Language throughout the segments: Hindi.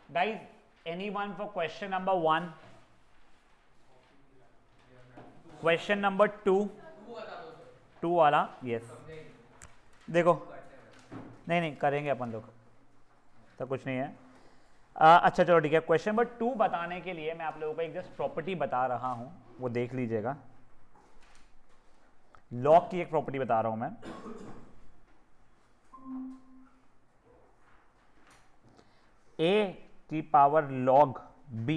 Guys, anyone for question number 1? Question number 2? 2 वाला, yes. देखो, नहीं करेंगे अपन लोग, तो कुछ नहीं है। अच्छा चलो ठीक है। क्वेश्चन नंबर 2 बताने के लिए मैं आप लोगों को एक जस्ट प्रॉपर्टी बता रहा हूं, वो देख लीजिएगा। लॉग की एक प्रॉपर्टी बता रहा हूं मैं। a की पावर लॉग b,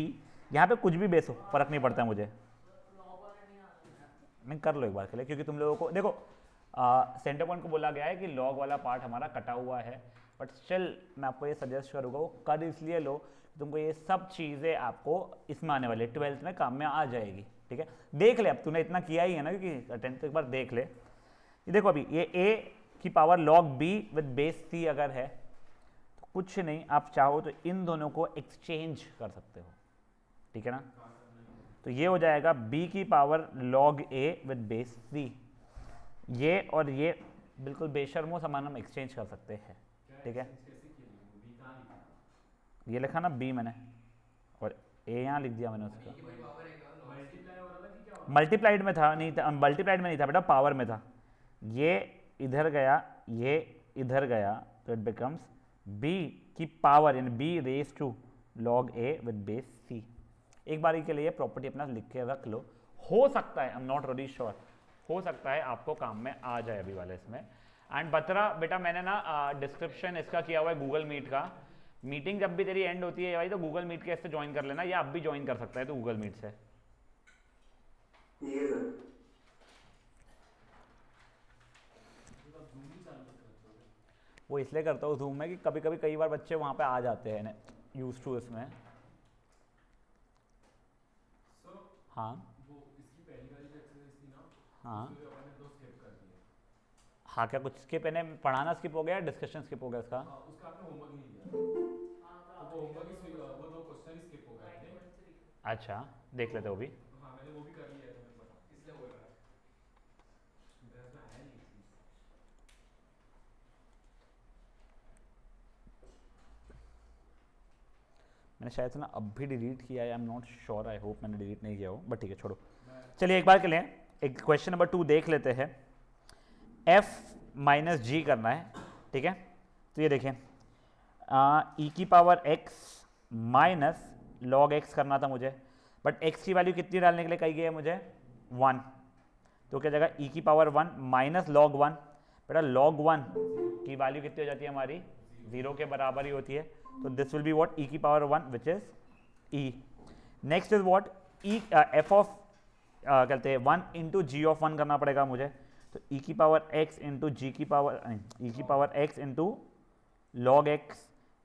यहां पे कुछ भी बेस हो फर्क नहीं पड़ता है मुझे। नहीं कर लो एक बार के लिए, क्योंकि तुम लोगों को देखो सेंटर पॉइंट को बोला गया है कि लॉग वाला पार्ट हमारा कटा हुआ है, बट स्टिल मैं आपको ये सजेस्ट करूंगा वो कर इसलिए लो, तुमको ये सब चीज़ें आपको इसमें आने वाले 12th में काम में आ जाएगी। ठीक है, देख ले, अब तूने इतना किया ही है ना, क्योंकि 10th तो एक बार देख ले। ये देखो अभी ये a की power log b with base c अगर है तो कुछ नहीं, आप चाहो तो इन दोनों को एक्सचेंज कर सकते हो। ठीक है ना, तो ये हो जाएगा b की power log a with base c। ये और ये बिल्कुल बेशर्मो समान हम एक्सचेंज कर सकते हैं। ठीक है, ये लिखा ना b मैंने, और a यहाँ लिख दिया मैंने उसका। मल्टीप्लाइड में था, नहीं था, मल्टीप्लाइड में नहीं था बेटा, पावर में था। ये इधर गया, ये इधर गया, तो इट बिकम्स b की पावर यानी b raise to log a with base c। एक बारी के लिए प्रॉपर्टी अपना लिख के रख लो, हो सकता है, आई एम नॉट वेरी श्योर, हो सकता है आपको काम में आ जाए अभी वाले इसमें। एंड बतरा बेटा मैंने ना डिस्क्रिप्शन इसका किया हुआ है गूगल मीट का। मीटिंग जब भी तेरी एंड होती है भाई तो गूगल मीट के इससे ज्वाइन कर लेना, या अब भी ज्वाइन कर सकता है तो गूगल मीट से। ठीक है सर। वो इसलिए करता हूँ जूम में कि कभी कभी कई बार बच्चे वहाँ पे आ जाते हैं यूज टू इसमें। हाँ वो इसकी पहली वाली जो एक्सरसाइज थी ना, हाँ उसमें अपन ने 2 स्किप कर दिए। हाँ, क्या कुछ स्किप है? पढ़ाना स्किप हो गया, डिस्कशन स्किप हो गया उसका? हाँ, उसका आपने होमवर्क नहीं दिया। तो वो होमवर्क ही वो 2 क्वेश्चन ही स्किप हो गए थे। अच्छा, देख लेते हो भी। हाँ, मैंने वो भी कर लिया है, तो मैंने पता इसलिए बोल रहा है। बहस में है नहीं चीज। मैंने शायद से ना अब भी डिलीट किया है, आई am not sure, I hope मैंने डिलीट नहीं किया हो, बट ठीक है छोड़ो। चलिए एक बार के लिए एक क्वेश्चन नंबर 2 देख लेते हैं। f माइनस जी करना है। ठीक है, तो ये देखें ई की power x minus log x करना था मुझे, बट x की वैल्यू कितनी डालने के लिए कही गई है मुझे? 1। तो क्या जाएगा ई की पावर 1 माइनस लॉग 1। बेटा लॉग 1 की वैल्यू कितनी हो जाती है हमारी? 0 के बराबर ही होती है, तो this will be what e की power 1 which is e। Next is what e f of कहते हैं 1 इंटू जी ऑफ 1 करना पड़ेगा मुझे, तो e की पावर x इंटू जी की पावर e की power x into log x,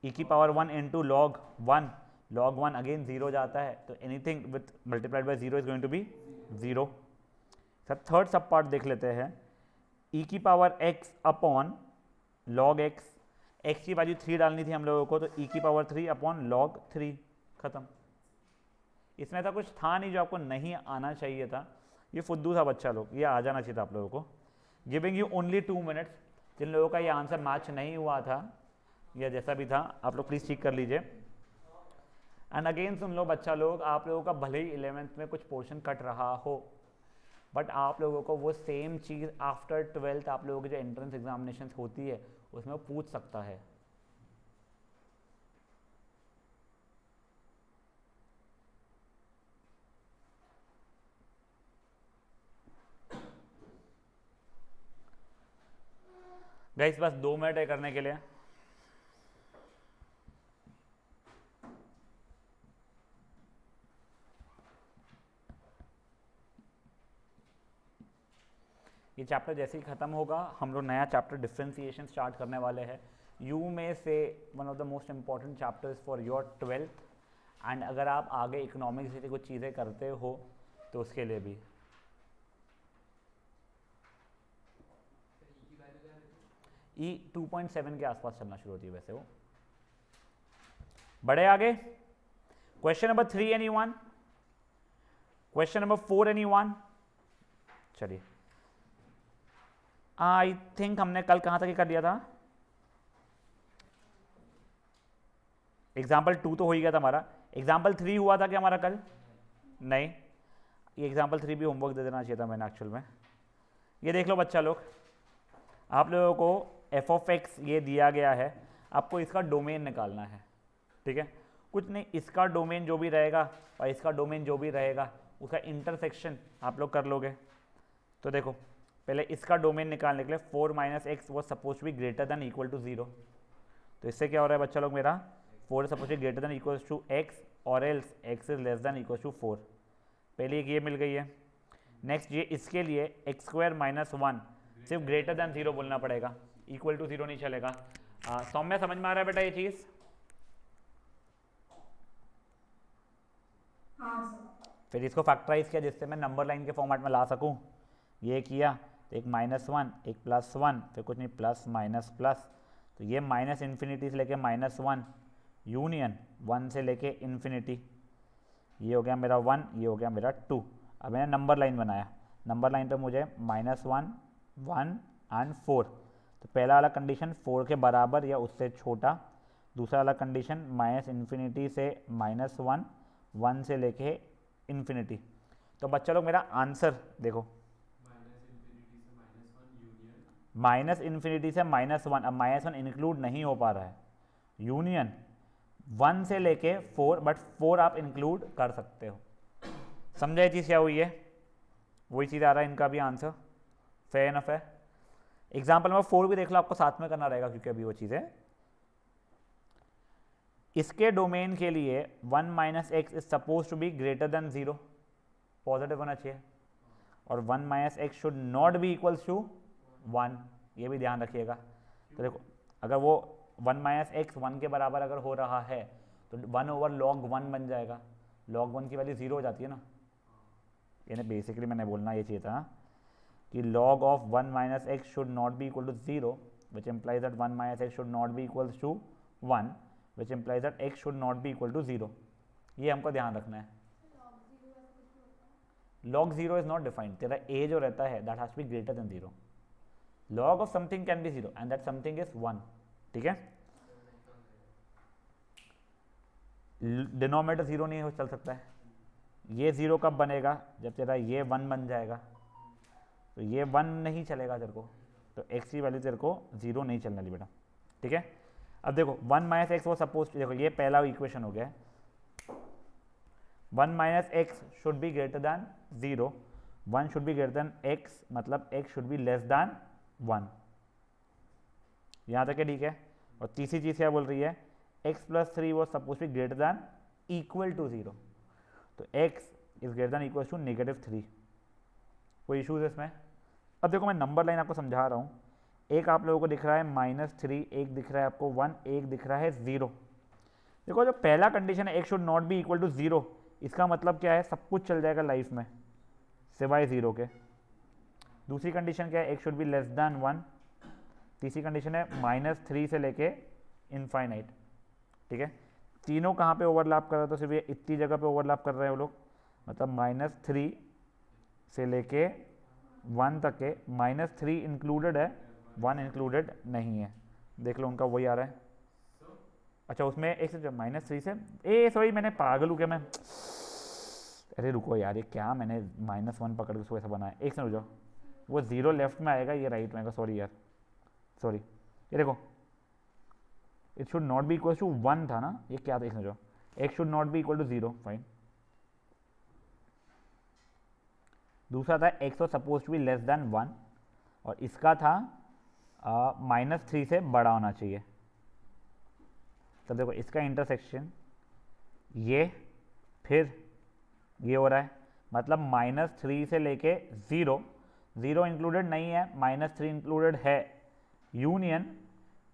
e की power 1 into log 1, log 1 again 0 जाता है, तो anything with multiplied by 0 is going to be 0। Sir third sub part देख लेते हैं, e की power x upon log x, x की वैल्यू 3 डालनी थी हम लोगों को, तो e की पावर 3 अपॉन लॉग 3, खत्म। इसमें ऐसा कुछ था नहीं जो आपको नहीं आना चाहिए था, ये फुद्दू था बच्चा लोग, ये आ जाना चाहिए था आप लोगों को। गिविंग यू ओनली 2 मिनट्स, जिन लोगों का ये आंसर मैच नहीं हुआ था या जैसा भी था आप लोग प्लीज़ चेक कर लीजिए। एंड अगेन सुन लो बच्चा लोग, आप लोगों का भले ही 11th में कुछ पोर्शन कट रहा हो, बट आप लोगों को वो सेम चीज़ आफ्टर 12th आप लोगों की जो एंट्रेंस एग्जामिनेशन होती है उसमें वो पूछ सकता है। गाइस बस 2 मिनट है करने के लिए। ये चैप्टर जैसे ही खत्म होगा हम लोग नया चैप्टर डिफरेंशिएशन स्टार्ट करने वाले हैं। यू में से one of the most important chapters for your 12th, and अगर आप आगे इकोनॉमिक्स जैसी कुछ चीज़ें करते हो तो उसके लिए भी। ई 2.7 के आसपास चलना शुरू होती है वैसे वो। बढ़े आगे, question number 3 anyone? Question number 4 anyone? चलिए, आई थिंक हमने कल कहां तक कर लिया था? एग्जाम्पल 2 तो हो ही गया था हमारा। एग्जाम्पल 3 हुआ था क्या हमारा कल? नहीं, ये एग्जाम्पल 3 भी होमवर्क दे देना चाहिए था मैंने एक्चुअल में। ये देख लो बच्चा लोग, आप लोगों को एफ ऑफ एक्स ये दिया गया है, आपको इसका डोमेन निकालना है, ठीक है। कुछ नहीं, इसका डोमेन जो भी रहेगा और इसका डोमेन जो भी रहेगा उसका इंटरसेक्शन आप लोग कर लोगे। तो देखो पहले इसका डोमेन निकालने के लिए 4 minus x was suppose to be greater than equal to 0। तो इससे क्या हो रहा है बच्चा लोग, मेरा 4 is suppose to greater than equal to x और else x is less than equal to 4। पहले एक ये मिल गई है। नेक्स्ट ये इसके लिए एक्स स्क्वायर माइनस 1 सिर्फ ग्रेटर देन 0 बोलना पड़ेगा, इक्वल टू 0 नहीं चलेगा। सौम्य समझ में आ रहा है बेटा ये चीज़? फिर इसको फैक्टराइज किया जिससे मैं नंबर लाइन के फॉर्मेट में ला सकूं। ये किया तो एक -1 एक +1, फिर कुछ नहीं प्लस माइनस प्लस, तो ये माइनस इन्फिनिटी से लेके -1 यूनियन 1 से लेके इन्फिनिटी, ये हो गया मेरा 1, ये हो गया मेरा 2। अब मैंने नंबर लाइन बनाया, नंबर लाइन पे मुझे -1 1 एंड 4। तो पहला वाला कंडीशन 4 के बराबर या उससे छोटा, दूसरा वाला कंडीशन माइनस इन्फिनिटी से -1 1 से लेके इन्फिनिटी। तो बच्चा लोग मेरा आंसर देखो, माइनस इन्फिनिटी से -1, अब -1 इंक्लूड नहीं हो पा रहा है, यूनियन 1 से लेके 4, बट 4 आप इंक्लूड कर सकते हो। समझा ये चीज़ क्या हुई है? वही चीज़ आ रहा है इनका भी आंसर, फेयर इनफ है। एग्जाम्पल नंबर 4 भी देख लो, आपको साथ में करना रहेगा क्योंकि अभी वो चीज़ है। इसके डोमेन के लिए 1 minus x is suppose to be greater than 0, positive होना चाहिए, और 1 minus x should not be equals to 1, ये भी ध्यान रखिएगा। तो देखो अगर वो 1 माइनस एक्स 1 के बराबर अगर हो रहा है तो 1 ओवर log 1 बन जाएगा, log 1 की वैल्यू 0 हो जाती है ना। यानी बेसिकली मैंने बोलना ये चाहिए था कि log of 1 minus x should not be equal to 0, which implies that 1 minus x should not be equals to 1, which implies that x should not be equal to 0। ये हमको ध्यान रखना है। log 0 इज नॉट डिफाइंड, तेरा a जो रहता है that has to be greater than 0। log of something can be 0 and that something is 1, ठीक है। डिनोमिनेटर 0 नहीं हो चल सकता है। ये 0 कब बनेगा? जब तेरा ये 1 बन जाएगा, तो ये 1 नहीं चलेगा तेरे को, तो x की वैल्यू तेरे को 0 नहीं चलने वाली बेटा, ठीक है। अब देखो 1 माइनस एक्स वो सपोज, देखो ये पहला इक्वेशन हो गया, 1 minus x should be greater then 0, 1 should be greater then x, मतलब x should be less than 1। यहाँ तक है, ठीक है। और तीसरी चीज़ क्या बोल रही है? x प्लस 3 वो suppose be greater than equal to 0, तो x is greater than equal to -3। कोई इशूज है इसमें? अब देखो मैं नंबर लाइन आपको समझा रहा हूँ, एक आप लोगों को दिख रहा है -3, एक दिख रहा है आपको 1, एक दिख रहा है 0। देखो जो पहला कंडीशन है x should not be equal to 0, इसका मतलब क्या है? सब कुछ चल जाएगा लाइफ में सिवाय 0 के। दूसरी कंडीशन क्या है? x should be less than 1। तीसरी कंडीशन है -3 से लेके इनफाइनाइट, ठीक है। तीनों कहाँ पे ओवरलैप कर रहे हैं? तो सिर्फ ये इतनी जगह पे ओवरलैप कर रहे हैं वो लोग, मतलब -3 से लेके 1 तक के, -3 इंक्लूडेड है, 1 इंक्लूडेड नहीं है। देख लो उनका वही आ रहा है। अच्छा उसमें एक से -3 से, ए सॉरी मैंने पागल हूँ क्या मैं? अरे रुको यार, ये क्या मैंने -1 पकड़ के उसको ऐसा बनाया। एक से रुक जाओ, वो 0 लेफ्ट में आएगा, ये राइट में आएगा। सॉरी यार, सॉरी। ये देखो it should not be equal to 1 था ना, ये क्या था? एक से जाओ, x should not be equal to 0, fine. दूसरा था x was suppose to be less than 1, और इसका था -3 से बड़ा होना चाहिए। तब देखो इसका इंटरसेक्शन ये, फिर ये हो रहा है, मतलब -3 से लेके 0, 0 इंक्लूडेड नहीं है, -3 इंक्लूडेड है, यूनियन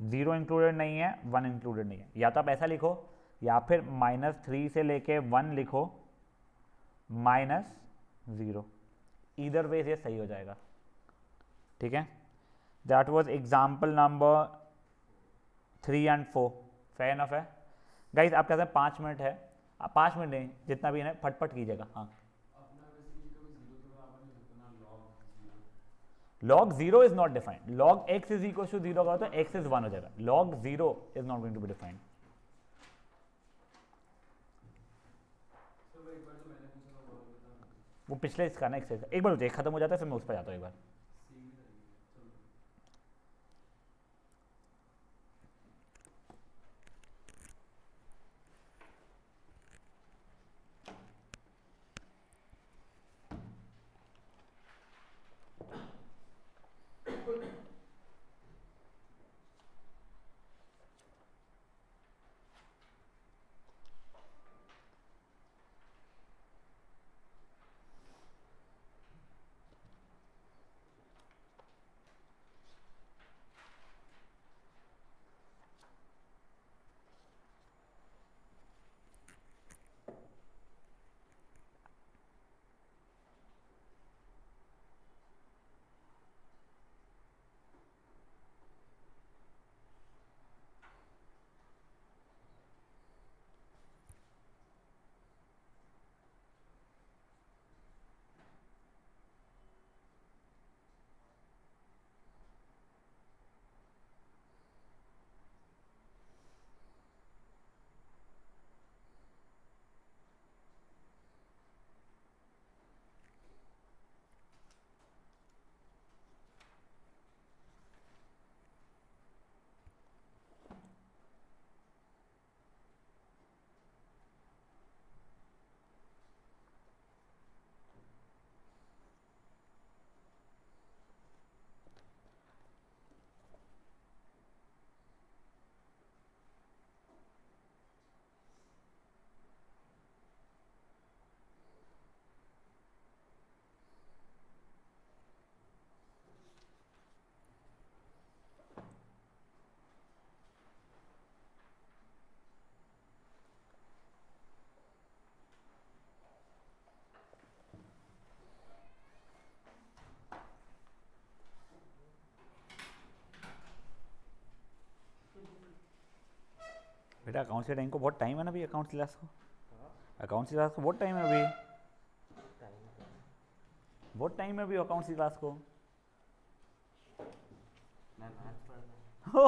0 इंक्लूडेड नहीं है, 1 इंक्लूडेड नहीं है। या तो आप ऐसा लिखो, या फिर -3 से लेके 1 लिखो, -0, ईदर वे ये सही हो जाएगा, ठीक है। That was example number 3 and 4, fair enough है गाइस। आप कहते हैं 5 मिनट है, 5 मिनट नहीं, जितना भी है फटफट कीजिएगा। हाँ, log 0 is not defined, log x is equal to 0 का तो x is 1 हो जाएगा, log 0 is not going to be defined। वो एक बार जो मैंने पूछा था वो वाला बता। वो पिछले इसका ना एक्सरसाइज, एक बार रुको, एक खत्म हो जाता है फिर मैं उस पर जाता हूँ एक बार। सेम ही तरीके चलो। बेटा अकाउंट्स के टाइम को बहुत टाइम है ना अभी, अकाउंट्स क्लास को, अकाउंट्स की क्लास को बहुत टाइम है अभी, बहुत टाइम है अभी अकाउंट्स की क्लास को। मैं मैथ्स पढ़ रहा हूँ। हो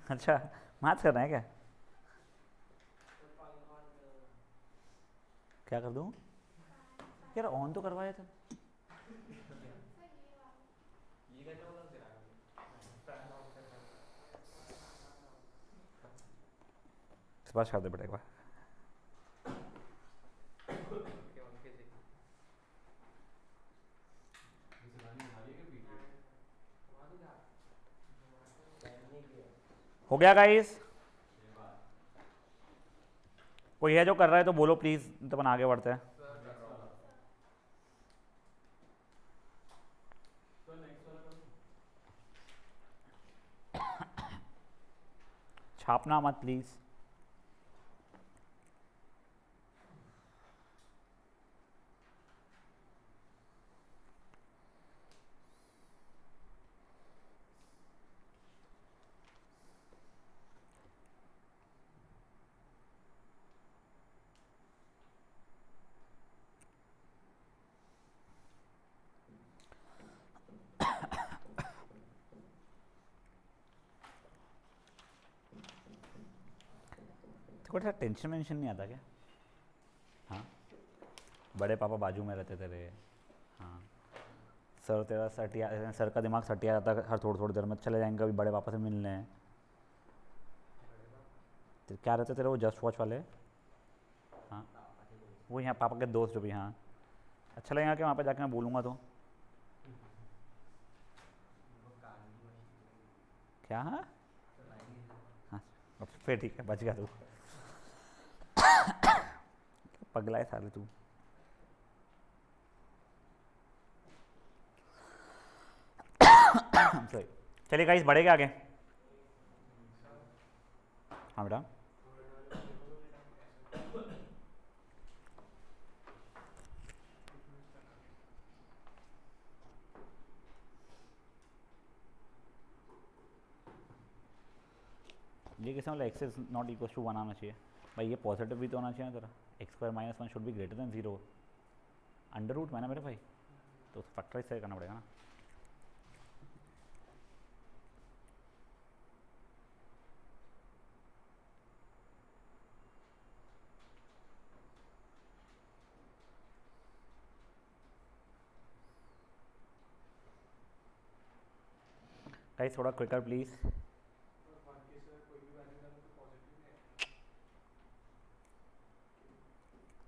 अच्छा, मैथ्स करना है क्या? क्या कर दूँ यार, ऑन तो करवाया था। ये करना होगा तेरा फैन ऑफ करना। स्पर्श कर दे बेटा एक बार। ओके उनके से जैसे गानी बना रही है क्या वीडियो वहाँ तो जा नहीं किया हो गया गाइस? ये बात कोई है जो कर रहा है तो बोलो प्लीज, तो अपन आगे बढ़ते हैं। सर कर रहा हूँ तो नेक्स्ट वाला करो। छापना मत प्लीज। थोड़ा सा टेंशन वेंशन नहीं आता क्या? हाँ, बड़े पापा बाजू में रहते तेरे। हाँ, सर तेरा सटिया, सर का दिमाग सटिया जाता है हर थोड़ी थोड़ी देर में, चले जाएंगे अभी बड़े पापा से मिलने। तो क्या रहते तेरे वो जस्ट वॉच वाले? हाँ, वो यहाँ पापा के दोस्त जो भी, हाँ अच्छा लगेगा कि वहाँ पे जाके मैं बोलूँगा तो क्या? हाँ हाँ, अब फिर ठीक है, बच गया तू। पगला है साले तू। सॉरी, चलिए गाइस बढ़ेगा आगे। हाँ बेटा, ये कैसे मतलब x is not equal to 1 आना चाहिए भाई, ये पॉजिटिव भी तो होना चाहिए तेरा। X square minus 1 should be greater than 0, under root में ना मेरे भाई, तो फैक्टराइज से करना पड़ेगा ना। गाइस थोड़ा क्विकर प्लीज।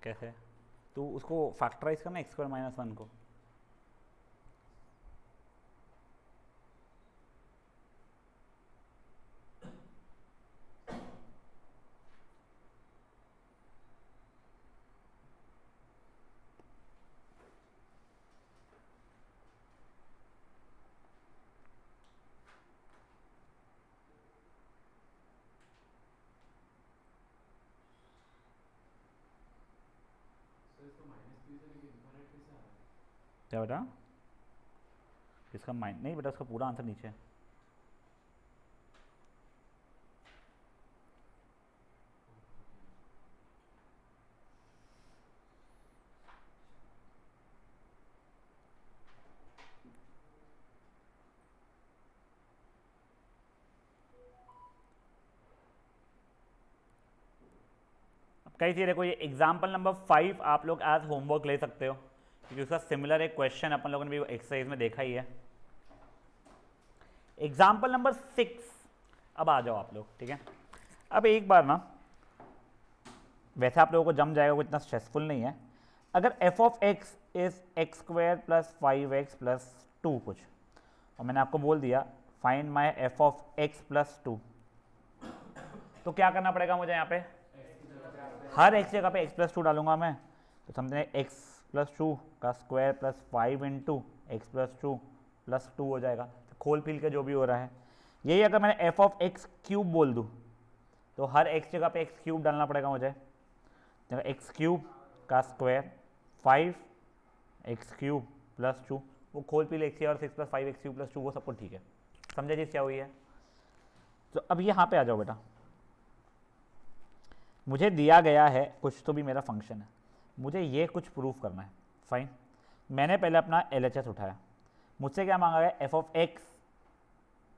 कैसे? तू उसको फैक्टराइज करना x स्क्वायर माइनस 1 को। क्या बेटा? इसका माइंड नहीं बेटा, उसका पूरा आंसर नीचे है। अब कई चीज़ देखो, ये एग्जाम्पल नंबर 5 आप लोग एज होमवर्क ले सकते हो, क्योंकि उसका सिमिलर एक क्वेश्चन अपन लोगों ने भी एक्सरसाइज में देखा ही है। एग्जाम्पल नंबर 6, अब आ जाओ आप लोग, ठीक है। अब एक बार ना, वैसे आप लोगों को जम जाएगा, वो इतना स्ट्रेसफुल नहीं है। अगर f of x is x square plus 5x plus 2 कुछ, और मैंने आपको बोल दिया find my f of x plus 2, तो क्या करना पड़ेगा मुझे यहाँ पे? हर x जगह पे x प्लस 2 डालूंगा मैं, तो समझे x प्लस 2 का square plus 5 into x plus 2 plus 2 हो जाएगा। तो खोल पील के जो भी हो रहा है, यही अगर मैंने f ऑफ x क्यूब बोल दूँ, तो हर x जगह पे x क्यूब डालना पड़ेगा मुझे। एक्स क्यूब का स्क्वायर 5x क्यूब प्लस 2, वो खोल पी ले, और 6 प्लस 5x क्यूब प्लस 2, वो सबको ठीक है। समझे चीज़ क्या हुई है? तो अब यहाँ पे आ जाओ बेटा, मुझे दिया गया है कुछ, तो भी मेरा फंक्शन है, मुझे ये कुछ प्रूफ करना है। फाइन, मैंने पहले अपना LHS उठाया, मुझसे क्या मांगा गया? f ऑफ x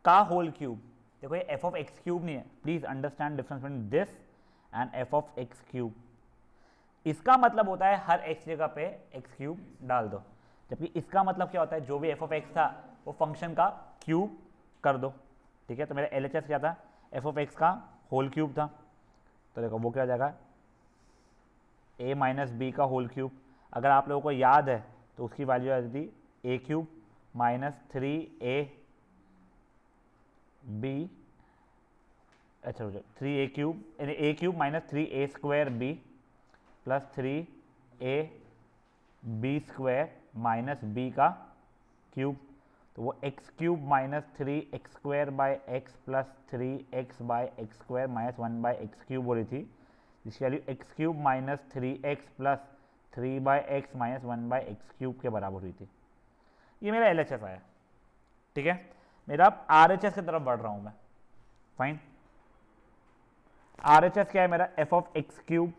का होल क्यूब। देखो ये f ऑफ x क्यूब नहीं है, please understand difference between this and f of x cube. इसका मतलब होता है हर x जगह पे x क्यूब डाल दो, जबकि इसका मतलब क्या होता है? जो भी f ऑफ x था वो फंक्शन का क्यूब कर दो, ठीक है। तो मेरा LHS क्या था? f ऑफ x का होल क्यूब था, तो देखो वो क्या हो जाएगा? a माइनस बी का होल क्यूब। अगर आप लोगों को याद है तो उसकी वैल्यू आ जाती a cube minus 3a b, अच्छा 3a क्यूब, यानी a cube minus 3a square b plus 3a b square minus b का क्यूब। तो वो x cube minus 3x square by x plus 3x by x square minus 1 by x cube हो रही थी, जिसकी वैल्यू x cube minus 3x plus 3 by x minus 1 by x cube के बराबर हुई थी। ये मेरा LHS आया, ठीक है। मेरा अब RHS की तरफ बढ़ रहा हूँ मैं। फाइन, RHS क्या है मेरा? f of x cube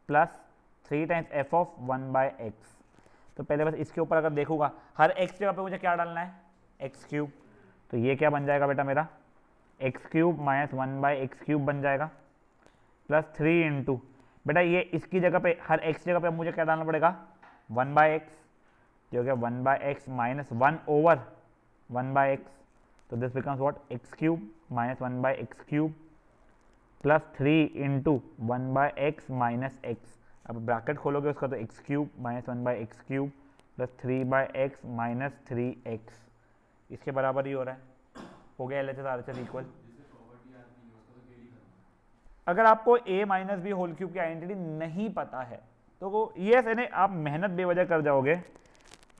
plus 3 times f of 1 by x. तो पहले बस इसके ऊपर अगर देखूंगा, हर x जगह पे मुझे क्या डालना है? X cube. तो ये क्या बन जाएगा बेटा मेरा? X cube minus 1 by x cube बन जाएगा, प्लस 3 इंटू, बेटा ये इसकी जगह पे, हर x जगह पे मुझे क्या डालना पड़ेगा? 1 बाय एक्स, जो क्या 1 by x minus 1 over 1 by x. तो this becomes what? X cube minus 1 by x cube plus 3 into 1 by x minus x. अब ब्रैकेट खोलोगे उसका, तो x cube minus 1 by x cube plus 3 by x minus 3x, इसके बराबर ही हो रहा है। हो गया LHS RHS इक्वल। अगर आपको a minus b whole cube की आइडेंटिटी नहीं पता है तो वो ये यानी आप मेहनत बेवजह कर जाओगे।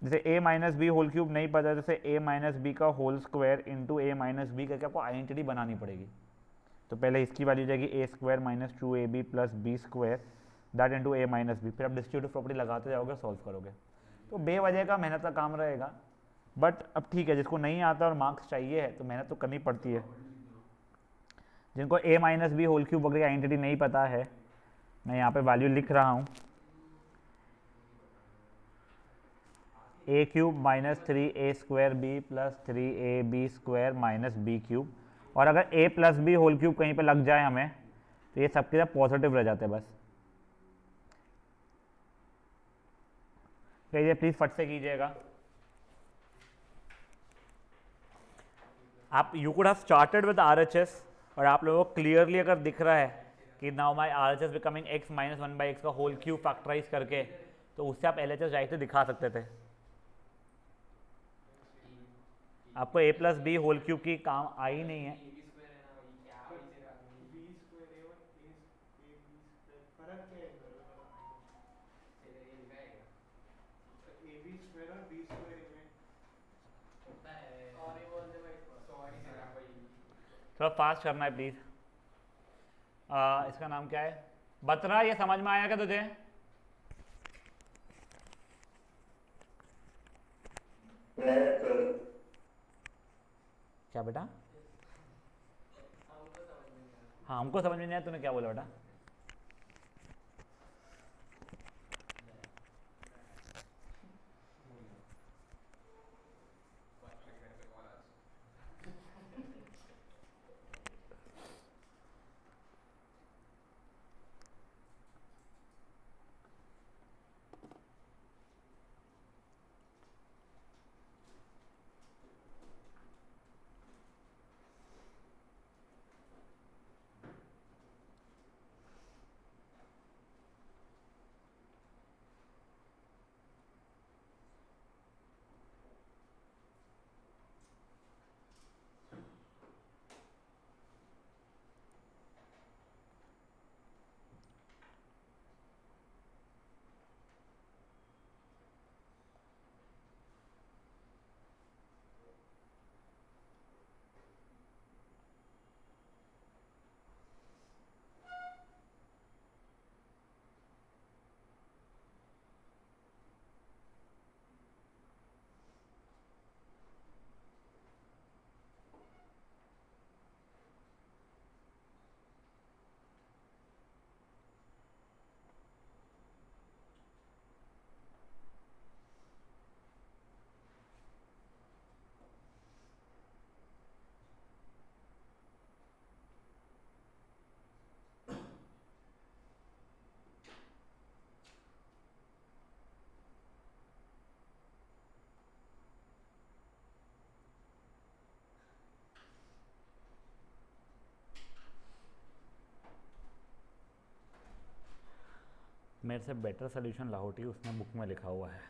जैसे a minus b whole cube नहीं पता, जैसे a माइनस बी का whole square into a minus b करके आपको आइडेंटिटी बनानी पड़ेगी। तो पहले इसकी वैल्यू जाएगी a square minus 2ab plus b square that into a minus b. फिर आप डिस्ट्रीब्यूटिव प्रॉपर्टी लगाते जाओगे, सॉल्व करोगे। तो बेवजह का मेहनत का काम रहेगा, बट अब ठीक है, जिसको नहीं आता और मार्क्स चाहिए है तो मेहनत तो करनी पड़ती है। जिनको a minus b whole cube वगैरह आइडेंटिटी नहीं पता है, मैं यहाँ पे वैल्यू लिख रहा हूँ, a cube minus 3a square b plus 3ab square minus b cube. और अगर a plus b whole cube कहीं पे लग जाए हमें, तो ये सबके सब पॉजिटिव रह जाते हैं बस। कहिए प्लीज फट से कीजिएगा। आप you could have started with RHS और आप लोगों को क्लियरली अगर दिख रहा है कि now my RHS becoming x minus 1/x का होल क्यूब फैक्टराइज करके, तो उससे आप LHS डायरेक्टली दिखा सकते थे। आपको a plus b whole cube की काम आई नहीं है। AB स्क्वायर है ना भाई, क्या वही से रहा है b square a one a b square फर्क क्या है इनमें इधर ये लिखा है ए बी स्क्वायर और बी स्क्वायर में होता है। सॉरी बोल दे भाई, सॉरी से रहा भाई। थोड़ा फास्ट करना है प्लीज। इसका नाम क्या है बतरा, ये समझ में आया क्या तुझे? क्या बेटा? हमको समझ में नहीं आया। हाँ हमको समझ में नहीं आया, तूने क्या बोला बेटा? मेरे से बेटर सोल्यूशन लाहौटी उसने बुक में लिखा हुआ है।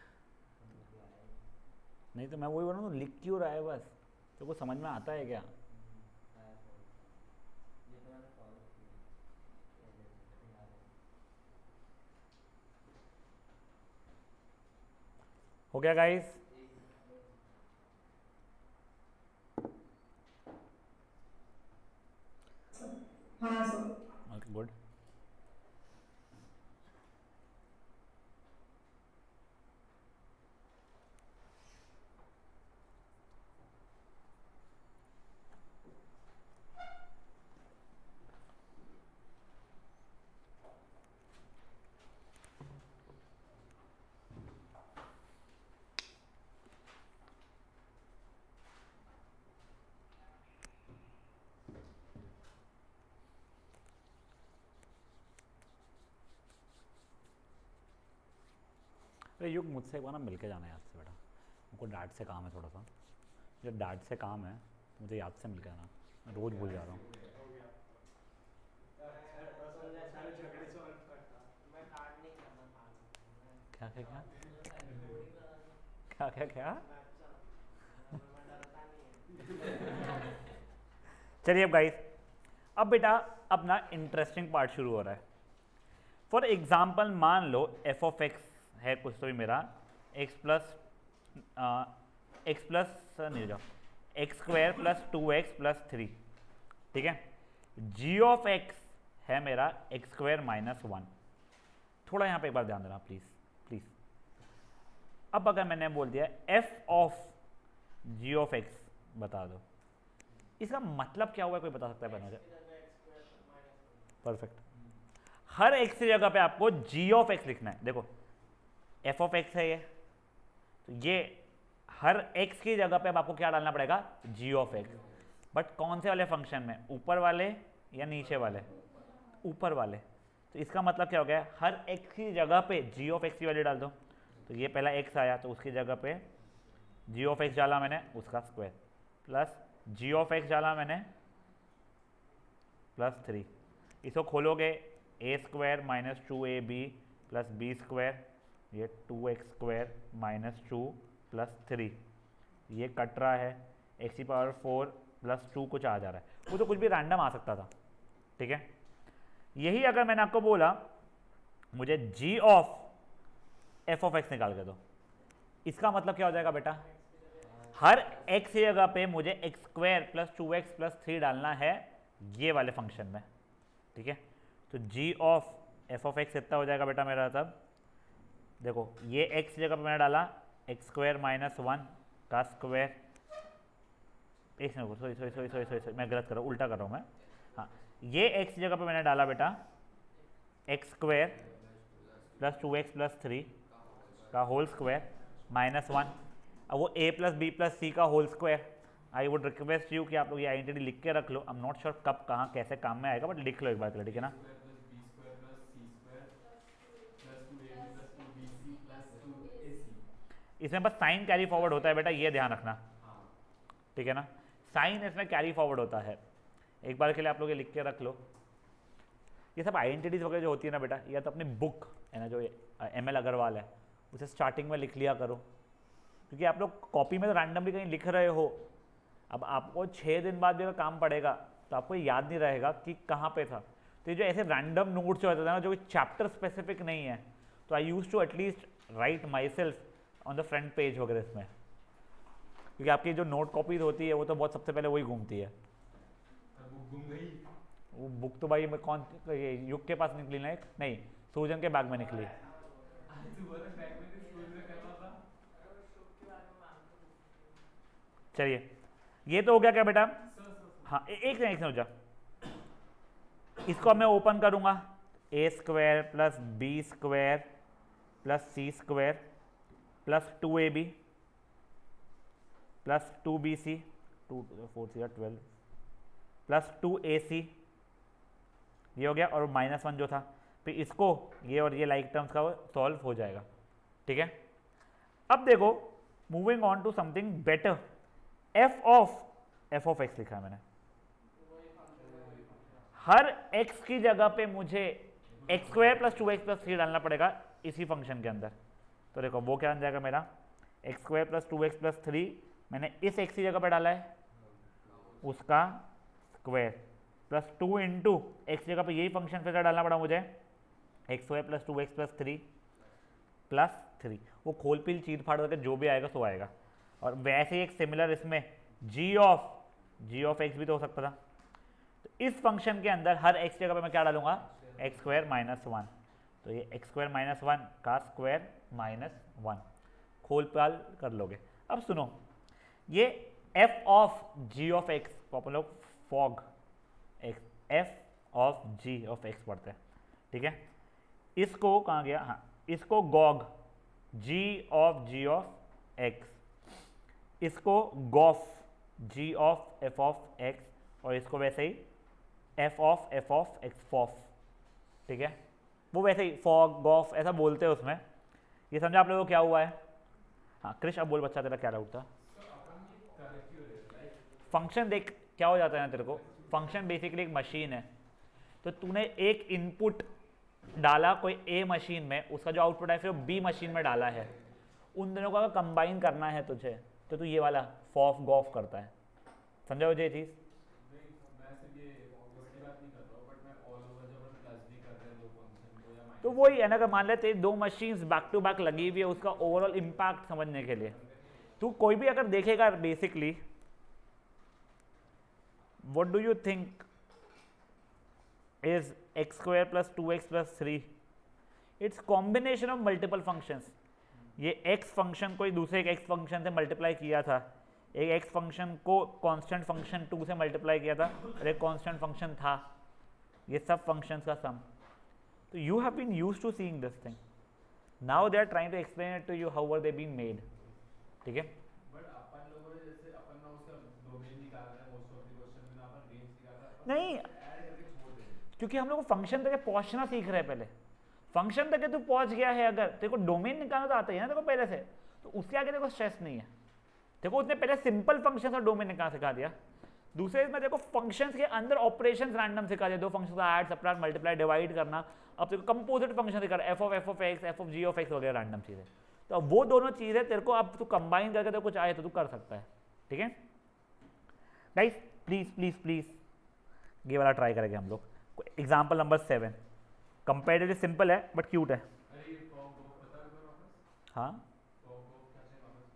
नहीं तो मैं वही बोल रहा हूँ, लिख क्यों रहा है बस, तो कुछ समझ में आता है क्या? ये तो मैंने सॉल्व किया। हो गया गाइस? हाँ सर। Okay good. अरे युग, मुझसे एक बार ना मिल के जाना है याद से बेटा, मुझको डैड से काम है थोड़ा सा। जब डैड से काम है मुझे याद से मिल के जाना, मैं रोज़ भूल जा रहा हूँ। सारे झगड़े सॉल्व करता। मैं कार्ड नहीं करना पागल। क्या क्या क्या थोड़ी करा दो। क्या क्या क्या? मैं डरता नहीं है। चलिए अब गाइस, अब बेटा अपना इंटरेस्टिंग पार्ट शुरू हो रहा है। फॉर एग्जाम्पल मान लो एफ ऑफ एक्स है कुछ तो भी मेरा, एक्स प्लस नहीं जाओ x square plus 2x plus 3, ठीक है। जी ऑफ एक्स है मेरा एक्स स्क्वायर माइनस 1। थोड़ा यहाँ पे एक बार ध्यान देना प्लीज प्लीज। अब अगर मैंने बोल दिया f of ji of x बता दो, इसका मतलब क्या हुआ, कोई बता सकता है पहले मुझे? परफेक्ट। हर एक्स की जगह पे आपको जी ऑफ एक्स लिखना है। देखो एफ ऑफ एक्स है ये, तो ये हर एक्स की जगह पे अब आपको क्या डालना पड़ेगा? जी ऑफ एक्स। बट कौन से वाले फंक्शन में, ऊपर वाले या नीचे वाले? ऊपर वाले। तो इसका मतलब क्या हो गया, हर एक्स की जगह पे जी ऑफ एक्स की वैल्यू डाल दो। तो ये पहला एक्स आया तो उसकी जगह पे जी ऑफ एक्स डाला मैंने, उसका square, plus g of x डाला मैंने +3, इसको खोलोगे a square minus 2ab plus b square, ये 2x² माइनस 2 प्लस 3, ये कट रहा है x⁴ प्लस 2 कुछ आ जा रहा है, वो तो कुछ भी रैंडम आ सकता था, ठीक है। यही अगर मैंने आपको बोला मुझे g of f of x निकाल के दो, इसका मतलब क्या हो जाएगा बेटा, हर x की जगह पे मुझे x² प्लस 2x प्लस 3 डालना है ये वाले फंक्शन में, ठीक है। तो g of f of x कितना हो जाएगा बेटा मेरा, तब देखो ये x की जगह पे मैंने डाला x² माइनस 1 का स्क्वायर, एक सॉरी मैं गलत कर रहा हूँ, उल्टा कर रहा हूँ मैं, हाँ ये x की जगह पे मैंने डाला बेटा x² प्लस 2x प्लस 3 का होल स्क्वायर माइनस 1, अब वो a plus B plus C का whole square. I would request you कि आप लोग ये आइडेंटिटी लिख के रख लो, आई एम नॉट श्योर कब कहाँ कैसे काम में आएगा, बट लिख लो एक बार, ठीक है ना। इसमें बस साइन कैरी फॉरवर्ड होता है बेटा, ये ध्यान रखना, ठीक है ना, साइन इसमें कैरी फॉरवर्ड होता है। एक बार के लिए आप लोग ये लिख के रख लो, ये सब आइडेंटिटीज वगैरह जो होती है ना बेटा, या तो अपनी बुक है ना जो ML अग्रवाल है उसे स्टार्टिंग में लिख लिया करो, क्योंकि आप लोग कॉपी में तो रैंडमली कहीं लिख रहे हो, अब आपको 6 दिन बाद भी अगर काम पड़ेगा तो आपको याद नहीं रहेगा कि कहाँ पे था। तो ये जो ऐसे रैंडम नोट्स जो होते हैं ना, जो चैप्टर स्पेसिफिक नहीं है, तो I use to at least write myself on the front page वगैरह इसमें, क्योंकि आपकी जो नोट कॉपीज होती है वो तो बहुत सबसे पहले वही घूमती है। वो बुक तो भाई मैं कौन, ये युग के पास निकली ना, एक नहीं सूजन के बैग में निकली। चलिए ये तो हो गया क्या बेटा, हाँ एक सेकंड हो जा, इसको अब मैं ओपन करूंगा, a² plus b² plus c² plus 2ab plus 2bc 2 4 12 plus 2ac, ये हो गया, और -1 जो था, फिर इसको ये और ये लाइक टर्म्स का सॉल्व हो जाएगा, ठीक है। अब देखो moving on to something better, f of x लिखा है मैंने, हर x की जगह पे मुझे x² प्लस 2x प्लस 3 डालना पड़ेगा इसी फंक्शन के अंदर। तो देखो वो क्या बन जाएगा मेरा, x² प्लस 2x प्लस 3 मैंने इस x की जगह पे डाला है, उसका स्क्वायर प्लस 2 इंटू एक्स जगह पे यही फंक्शन फिर डालना पड़ा मुझे, x² plus 2x plus 3 plus 3, वो खोल पील चीर फाड़ करके जो भी आएगा सो आएगा। और वैसे ही एक सिमिलर इसमें g ऑफ x भी तो हो सकता था। तो इस फंक्शन के अंदर हर x जगह पे मैं क्या डालूंगा, x² माइनस 1, तो ये x² माइनस 1 का स्क्वायर माइनस 1, खोल पाल कर लोगे। अब सुनो, ये f of g of x को अपन लोग fog f of g of x पढ़ते हैं, ठीक है। इसको कहाँ गया, हाँ इसको गॉग g ऑफ x, इसको गॉफ g of f of x, और इसको वैसे ही f ऑफ x फॉफ, ठीक है। वो वैसे ही फॉग गॉफ ऐसा बोलते हैं उसमें। ये समझा आप लोगों को क्या हुआ है। हाँ क्रिश अब बोल बच्चा, तेरा क्या डाउट था। फंक्शन देख क्या हो जाता है ना तेरे को, फंक्शन बेसिकली एक मशीन है, तो तूने एक इनपुट डाला कोई ए मशीन में, उसका जो आउटपुट है फिर बी मशीन में डाला है, उन दोनों को अगर कंबाइन करना है तुझे तो तू ये वाला फॉफ गॉफ करता है। समझा हो ये चीज़। तो वही है ना, अगर मान लेते दो मशीन्स बैक टू बैक लगी हुई है, उसका ओवरऑल इम्पैक्ट समझने के लिए तू कोई भी अगर देखेगा basically, what do you think is x² plus 2x plus 3? It's combination of multiple functions. ये x फंक्शन कोई दूसरे एक x फंक्शन से मल्टीप्लाई किया था, एक x फंक्शन को कांस्टेंट फंक्शन 2 से मल्टीप्लाई किया था, और एक कांस्टेंट फंक्शन था, ये सब फंक्शंस का सम। तो you have been used to seeing this thing. Now they are trying to explain it to you how were they being made. ठीक है। नहीं, क्योंकि हम लोग फंक्शन तक पहुंचना सीख रहे हैं। पहले फंक्शन तक तू पहुंच गया है, अगर तेरे को डोमेन निकालना तो आता ही है ना तेरे को पहले से, तो उसके आगे तेरे को स्ट्रेस नहीं है। तेरे को उसने पहले सिंपल फंक्शन और डोमेन निकालना सिखा दिया, दूसरे में देखो फंक्शंस के अंदर ऑपरेशंस रैंडम सिखा दे, दो फंक्शंस का ऐड, सबट्रैक्ट, मल्टीप्लाई, डिवाइड करना। अब तेरे को कंपोजिट फंक्शन सिखा रहा है, F of X, F of ji of X वगैरह रैंडम चीज़ें। तो अब वो दोनों चीज़ें तेरे को अब तू कंबाइन करके तो कुछ आए तो तू कर सकता है। ठीक है गाइस, प्लीज प्लीज प्लीज ये वाला ट्राई करेंगे हम लोग। एग्जाम्पल नंबर 7, कंपेरेटिवली सिंपल है बट क्यूट है। अरे ये फॉर्म को पता है वापस? हाँ, फॉर्म को क्या से वापस?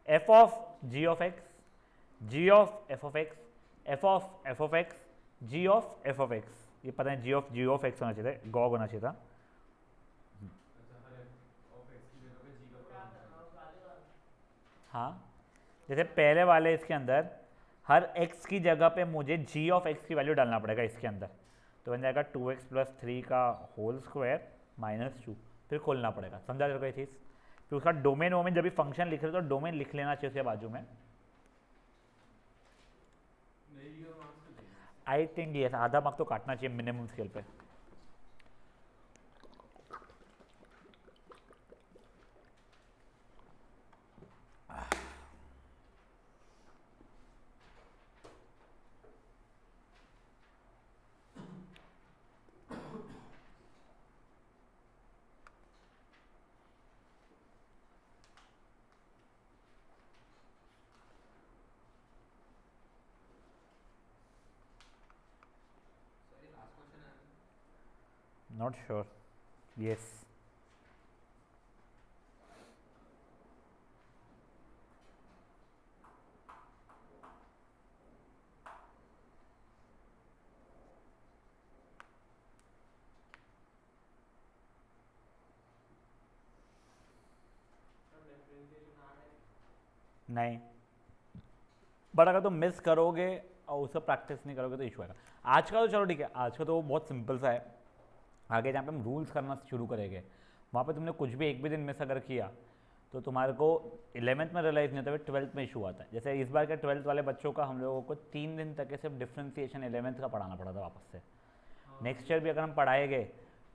F of ji of X, G of F of X, F of X, G of F of X. ये पता है जी ऑफ एक्स होना चाहिए था, गॉग होना चाहिए था। अच्छा, हर ऑफ एक्स की जगह पे जी का पता है। हाँ, जैसे पहले वाले इसके अंदर हर x की जगह पे मुझे g ऑफ x की वैल्यू डालना पड़ेगा इसके अंदर, तो बन जाएगा 2x प्लस 3 का होल स्क्वायर माइनस 2, फिर खोलना पड़ेगा। समझा तेरे को ये चीज़? फिर उसका डोमेन वोमेन जब भी फंक्शन लिख रहे हो तो डोमेन लिख लेना चाहिए उसके बाजू में। नहीं का मार्क्स तो देना। आई थिंक ये आधा मार्क तो काटना चाहिए मिनिमम स्केल पे। सर ये लास्ट क्वेश्चन है। Not sure, yes. Sir differentiation आ रहा है। नहीं, बट अगर तुम मिस करोगे और उससे प्रैक्टिस नहीं करोगे तो इशू आएगा। आज का तो चलो ठीक है, आज का तो बहुत सिंपल सा है। आगे जहाँ पे हम रूल्स करना शुरू करेंगे वहाँ पे तुमने कुछ भी एक भी दिन मिस अगर किया तो तुम्हारे को 11th में रियलाइज़ नहीं होता है, 12th में इशू आता है। जैसे इस बार के 12th वाले बच्चों का हम लोगों को 3 दिन तक के सिर्फ डिफ्रेंसिएशन 11th का पढ़ाना पड़ा था वापस से। नेक्स्ट ईयर भी अगर हम पढ़ाएंगे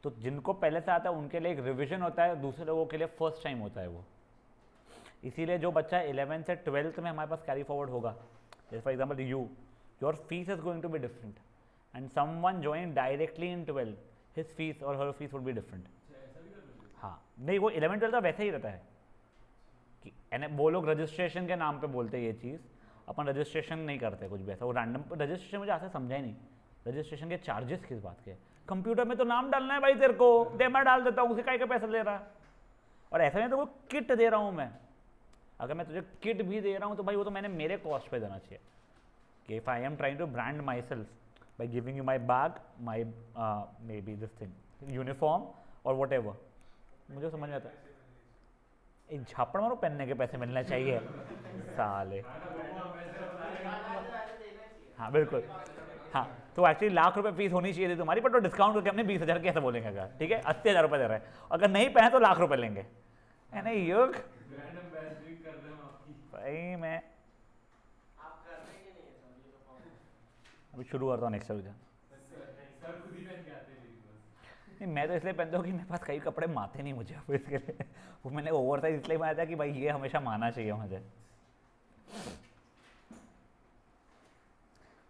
तो जिनको पहले से आता है उनके लिए एक रिविजन होता है, दूसरे लोगों के लिए फर्स्ट टाइम होता है वो। इसीलिए जो बच्चा 11th से 12th में हमारे पास कैरी फॉरवर्ड होगा, जैसे for example your fees is going to be different and someone join directly in 12th, his fees और her fees would be different. अच्छा, ऐसा भी कर लेते हैं? हाँ, नहीं वो 11th 12th का वैसे ही रहता है कि वो लोग रजिस्ट्रेशन के नाम पे बोलते हैं ये चीज़, अपन रजिस्ट्रेशन नहीं करते कुछ भी ऐसा। वो रैंडम रजिस्ट्रेशन मुझे ऐसा समझा ही नहीं, रजिस्ट्रेशन के चार्जेस किस बात के? कंप्यूटर में तो नाम डालना है भाई तेरे को, दे मैं डाल देता हूँ, उसे काय का पैसा ले रहा है। और ऐसा नहीं तो किट दे रहा हूँ मैं, अगर मैं तुझे किट भी दे रहा हूँ तो भाई वो तो मैंने मेरे कॉस्ट पे देना चाहिए। कि if I am trying to brand myself by giving you my bag, my may be this thing uniform और वट एवर, मुझे समझ में आता है। एक झापड़ मारो, पहनने के पैसे मिलने चाहिए साले। हाँ बिल्कुल, हाँ तो एक्चुअली ₹1,00,000 फीस होनी चाहिए थी तुम्हारी, बट वो डिस्काउंट करके हमने 20,000 कैसे बोलेंगे अगर, ठीक है 80,000 दे रहे हैं, अगर नहीं पहने तो ₹1,00,000 लेंगे, है नहीं युग? ब्रांड एम्बेसडरिंग कर रहे हैं हम आपकी। भाई मैं आप कर रहे हैं कि नहीं है सर ये तो फॉर्म? अभी शुरू करता हूँ नेक्स्ट वीक। सर खुद ही पहन के आते हैं लेकिन बस। नहीं मैं तो इसलिए पहनता हूँ कि मेरे पास कई कपड़े माते नहीं मुझे, अब इसके लिए वो मैंने ओवर साइज इसलिए बनाया था कि भाई ये हमेशा माना चाहिए मुझे।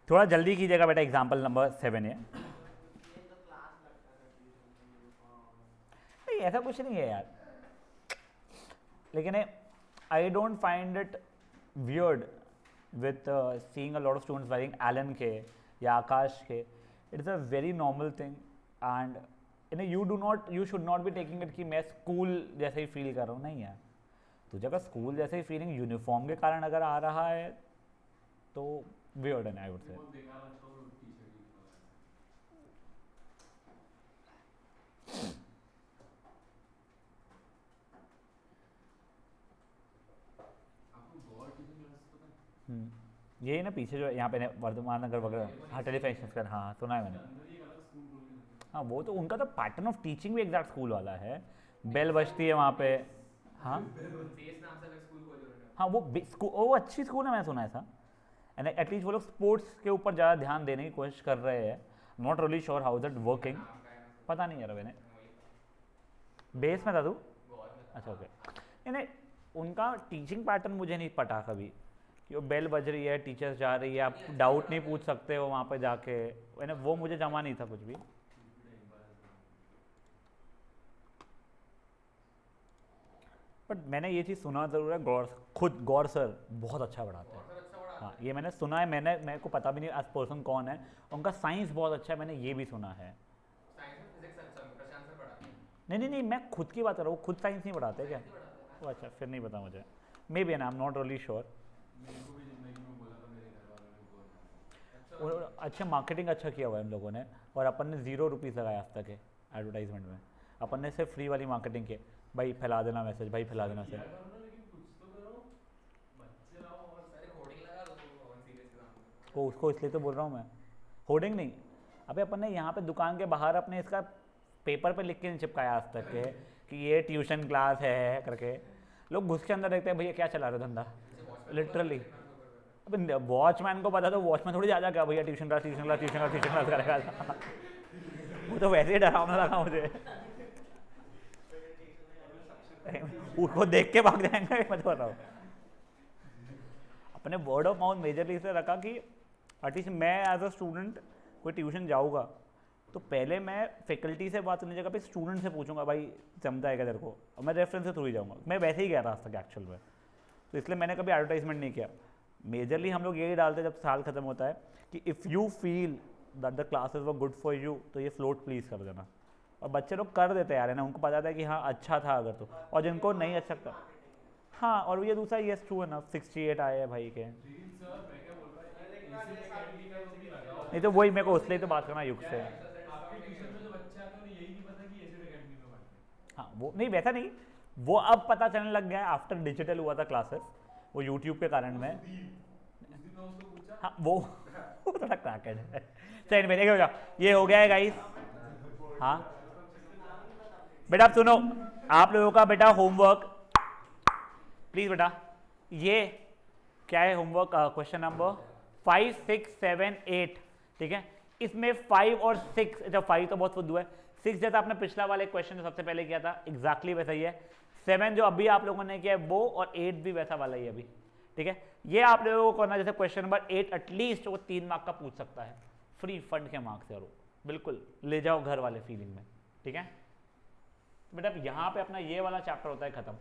थोड़ा जल्दी कीजिएगा बेटा, एग्जाम्पल नंबर 7 है। ये तो क्लास लगता है ट्यूशन के फॉर्म। नहीं ऐसा कुछ नहीं है यार, लेकिन I don't find it weird with seeing a lot of students wearing Allen के या आकाश के। It is a very normal thing and you should not be taking it कि मैं स्कूल जैसे ही फील कर रहा हूँ। नहीं यार, तुझे अगर स्कूल जैसे ही फीलिंग यूनिफॉर्म के कारण अगर आ रहा है तो वियर्ड है, आई वुड से। बहुत बेकार लगता है वो टी-शर्ट यूज वाला। आपको गौर ट्यूशन क्लास पता है? यही ना पीछे जो यहाँ पे वर्धमान नगर वगैरह, हाँ टेलीफेक्शन कर, हाँ सुना है मैंने। अंदर ही एक अलग स्कूल खोल के रखा है। हाँ वो तो उनका तो पैटर्न ऑफ टीचिंग भी एग्जैक्ट स्कूल वाला है, बेल बजती है वहाँ पे। हाँ फेस नाम से अलग स्कूल खोले उन्होंने। हाँ वो अच्छी स्कूल है, मैंने सुना है ऐसा। एंड एटलीस्ट वो लोग स्पोर्ट्स के ऊपर ज़्यादा ध्यान देने की कोशिश कर रहे हैं। Not really sure how is it working, नाम का है ना? पता नहीं यार मैंने। वही बेस में था तू? गौर में। अच्छा ओके। नहीं उनका टीचिंग पैटर्न मुझे नहीं पटा कभी, यो बेल बज रही है, टीचर्स जा रही है, आप डाउट नहीं पूछ सकते हो वहाँ पे जाके, मैंने वो मुझे जमा नहीं था कुछ भी। बट मैंने ये चीज़ सुना ज़रूर है, गौर सर बहुत अच्छा पढ़ाते हैं। हाँ ये मैंने सुना है, मेरे को पता भी नहीं एज पर्सन कौन है, उनका साइंस बहुत अच्छा है, मैंने ये भी सुना है। नहीं, मैं खुद की बात कर रहा हूँ, खुद साइंस नहीं पढ़ाते क्या? वो अच्छा, फिर नहीं पता मुझे, may be, I am not really sure. अच्छा मार्केटिंग अच्छा किया हुआ है हम लोगों ने, और अपन ने 0 रुपीज़ लगाया आज तक है एडवर्टाइजमेंट में, अपन ने सिर्फ फ्री वाली मार्केटिंग की, भाई फैला देना मैसेज, भाई फैला देना मैसेज। वो उसको इसलिए तो बोल रहा हूँ मैं, होर्डिंग नहीं, अबे अपन ने यहाँ पे दुकान के बाहर अपने इसका पेपर पे लिख के नहीं चिपकाया आज तक के कि ये ट्यूशन क्लास है करके, लोग घुस के अंदर देखते हैं भैया क्या चला रहे धंधा, लिटरली। अब वॉचमैन को पता तो वॉचमैन थोड़ी ज़्यादा क्या भैया ट्यूशन क्लास करेगा वो तो वैसे ही डरावना लगा मुझे उसको देख के भाग जाएंगे, मैं तो बताऊँ। अपने वर्ड ऑफ माउथ मेजरली इसलिए रखा कि एटलीस्ट मैं एज अ स्टूडेंट कोई ट्यूशन जाऊँगा तो पहले मैं फैकल्टी से बात करने जगह पे स्टूडेंट से पूछूंगा भाई जमता है क्या तेरे को, और मैं रेफरेंस से थ्रू ही जाऊँगा, मैं वैसे ही गया था आज तक एक्चुअल में, तो इसलिए मैंने कभी एडवर्टाइजमेंट नहीं किया। मेजरली हम लोग यही डालते हैं जब साल खत्म होता है कि if you feel that the classes were good for you तो ये फ्लोट प्लीज़ कर देना, और बच्चे लोग कर देते हैं यार, है ना, उनको पता था कि हाँ अच्छा था अगर तो, और जिनको नहीं अच्छा था हाँ, और ये दूसरा ये ट्रू है ना, 68 आए हैं भाई के, नहीं तो वही मेरे को उसलिए तो बात करना युग से। हाँ वो नहीं, वैसा नहीं, वो अब पता चलने लग गया है आफ्टर डिजिटल हुआ था क्लासेस, वो यूट्यूब के कारण में। हाँ वो थोड़ा क्रैकेड है। चलिए मेरे क्या ये हो गया है गाइस। हाँ बेटा आप सुनो, आप लोगों का बेटा होमवर्क प्लीज बेटा, ये क्या है होमवर्क, क्वेश्चन नंबर 5, 6, 7, 8, ठीक है, इसमें 5 और 6, जब 5 तो बहुत फुद्दू है, 6 जैसा आपने पिछला वाले क्वेश्चन जो सबसे पहले किया था एग्जैक्टली वैसा ही है, 7 जो अभी आप लोगों ने किया है वो, और 8 भी वैसा वाला ही है अभी, ठीक है। ये आप लोगों को करना, जैसे क्वेश्चन नंबर 8 एटलीस्ट वो 3 मार्क का पूछ सकता है, फ्री फंड के मार्क्स है, बिल्कुल ले जाओ घर वाले फीलिंग में, ठीक है। बेटा यहाँ पे अपना ये वाला चैप्टर होता है खत्म।